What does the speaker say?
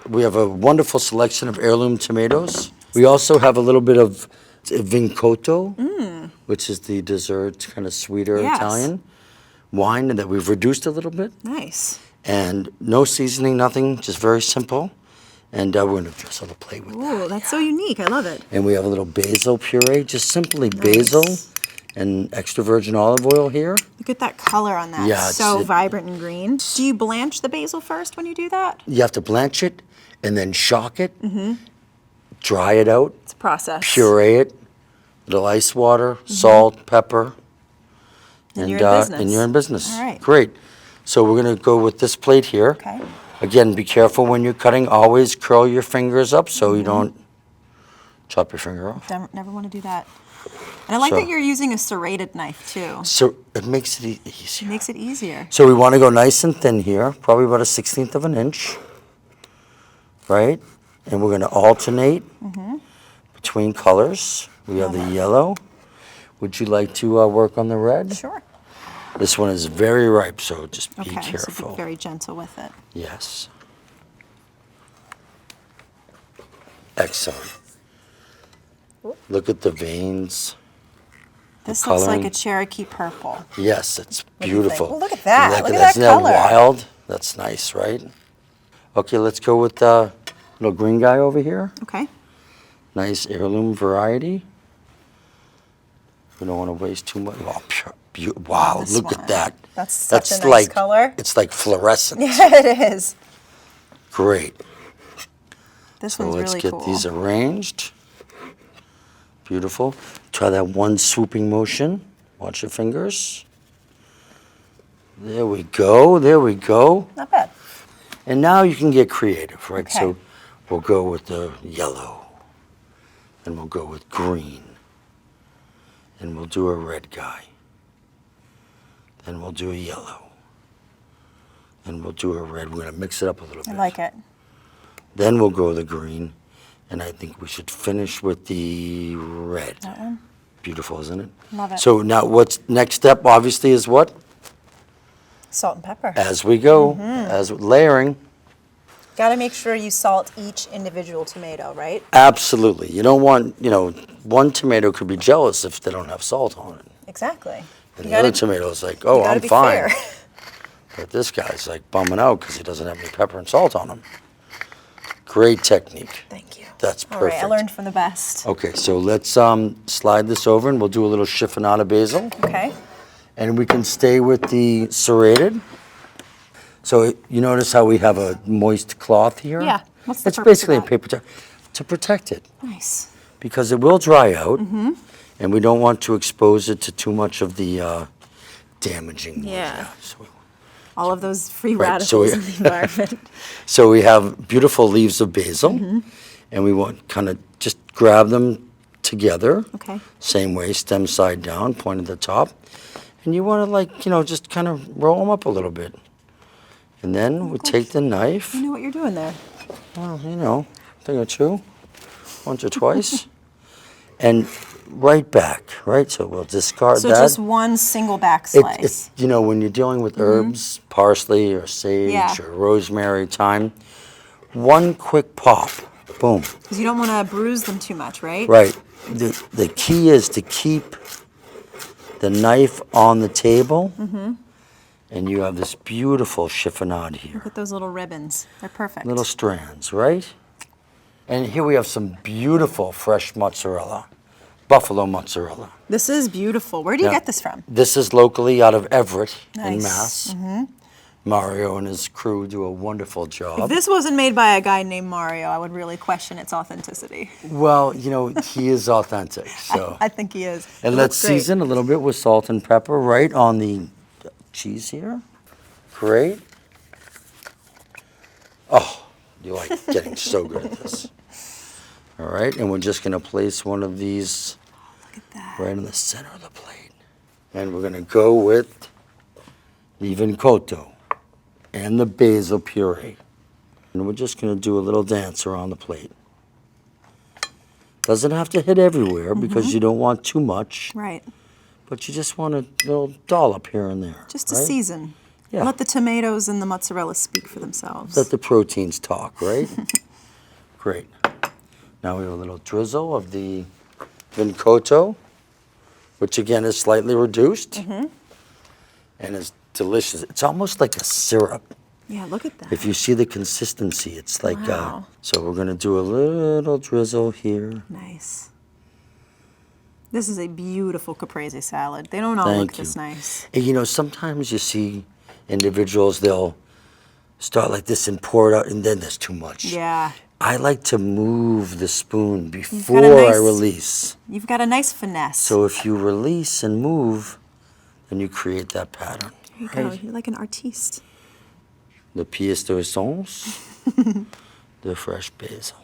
We have a wonderful selection of heirloom tomatoes. We also have a little bit of Vincotto, which is the dessert, kind of sweeter Italian wine that we've reduced a little bit. Nice. And no seasoning, nothing, just very simple. And we're going to drizzle the plate with that. Ooh, that's so unique. I love it. And we have a little basil puree, just simply basil and extra virgin olive oil here. Look at that color on that. Yeah, so vibrant and green. Do you blanch the basil first when you do that? You have to blanch it and then shock it, dry it out, It's a process. puree it, little ice water, salt, pepper. And you're in business. And you're in business. All right. Great. So we're going to go with this plate here. Okay. Again, be careful when you're cutting. Always curl your fingers up so you don't chop your finger off. Never want to do that. And I like that you're using a serrated knife too. So it makes it easier. It makes it easier. So we want to go nice and thin here, probably about a 1/16 of an inch, right? And we're going to alternate between colors. We have the yellow. Would you like to work on the red? Sure. This one is very ripe, so just be Okay, careful. so be very gentle with it. Yes. Excellent. Look at the veins. This looks like coloring. a Cherokee purple. Yes, it's What do you think? beautiful. Well, look at that. Look at that Isn't color. that wild? That's nice, right? Okay, let's go with the little green guy over here. Okay. Nice heirloom variety. We don't want to waste too much. Oh, wow, This look one. at that. That's such a nice like, color. It's like fluorescent. Yeah, it is. Great. This So one's let's really get cool. these arranged. Beautiful. Try that one swooping motion. Watch your fingers. There we go. There we go. Not bad. And now you can get creative, right? Okay. So we'll go with the yellow. And we'll go with green. And we'll do a red guy. Then we'll do a yellow. And we'll do a red. We're going to mix it up a little bit. I like it. Then we'll go the green. And I think we should finish with the red. That one? Beautiful, isn't it? Love it. So now what's next step obviously is what? Salt and pepper. As we go, as layering. Got to make sure you salt each individual tomato, right? Absolutely. You don't want, one tomato could be jealous if they don't have salt on it. Exactly. And You the other gotta- tomato's like, you oh, gotta I'm be fine. fair. But this guy's like bumming out because he doesn't have any pepper and salt on him. Great technique. Thank you. That's All right, perfect. I learned from the best. Okay, so let's slide this over and we'll do a little Chiffonade of Basil. Okay. And we can stay with the serrated. So you notice how we have a moist cloth here? Yeah. What's the It's purpose of basically a that? paper towel to protect it Nice. because it will dry out, and we don't want to expose it to too much of the damaging. Yeah. So, All of those free Right, so radicals in the environment. so we have beautiful leaves of basil, and we want kind of just grab them together. Okay. Same way, stem side down, point at the top, and you want to just kind of roll them up a little bit. And then we take the knife, You know what you're doing there. well, a thing or two, once or twice, and right back, right? So we'll discard So that. just one single back slice. It's, when you're dealing with herbs, parsley or sage Yeah. or rosemary, thyme, one quick pop, boom. Because you don't want to bruise them too much, right? Right. The key is to keep the knife on the table, and you have this beautiful chiffonade here. Look at those little ribbons. They're perfect. Little strands, right? And here we have some beautiful fresh mozzarella, buffalo mozzarella. This is beautiful. Where do you Yeah. get this from? This is locally out of Everett in Nice. Mass. Mario and his crew do a wonderful If job. this wasn't made by a guy named Mario, I would really question its authenticity. Well, he is authentic, so. I think he is. And It let's looks great. season a little bit with salt and pepper right on the cheese here. Great. Oh, you like getting so good at this. All right, and we're just going to place one of these Look at that. right in the center of the plate. And we're going to go with the Vincotto and the basil puree. And we're just going to do a little dance around the plate. Doesn't have to hit everywhere because you don't want too much. Right. But you just want a little dollop here and there. Just to right? season. Yeah. Let the tomatoes and the mozzarella speak for themselves. Let the proteins talk, right? Great. Now we have a little drizzle of the Vincotto, which again is slightly reduced. And it's delicious. It's almost like a syrup. Yeah, look at that. If you see the consistency, it's like, Wow. so we're going to do a little drizzle here. Nice. This is a beautiful caprese salad. They don't all Thank look this you. nice. And you know, sometimes you see individuals, they'll start like this and pour it out, and then there's too much. Yeah. I like to move the spoon got before a I nice- release. You've got a nice finesse. So if you release and move, then you create that pattern. There you go. You're like an artiste. The pièce de resistance, the fresh basil.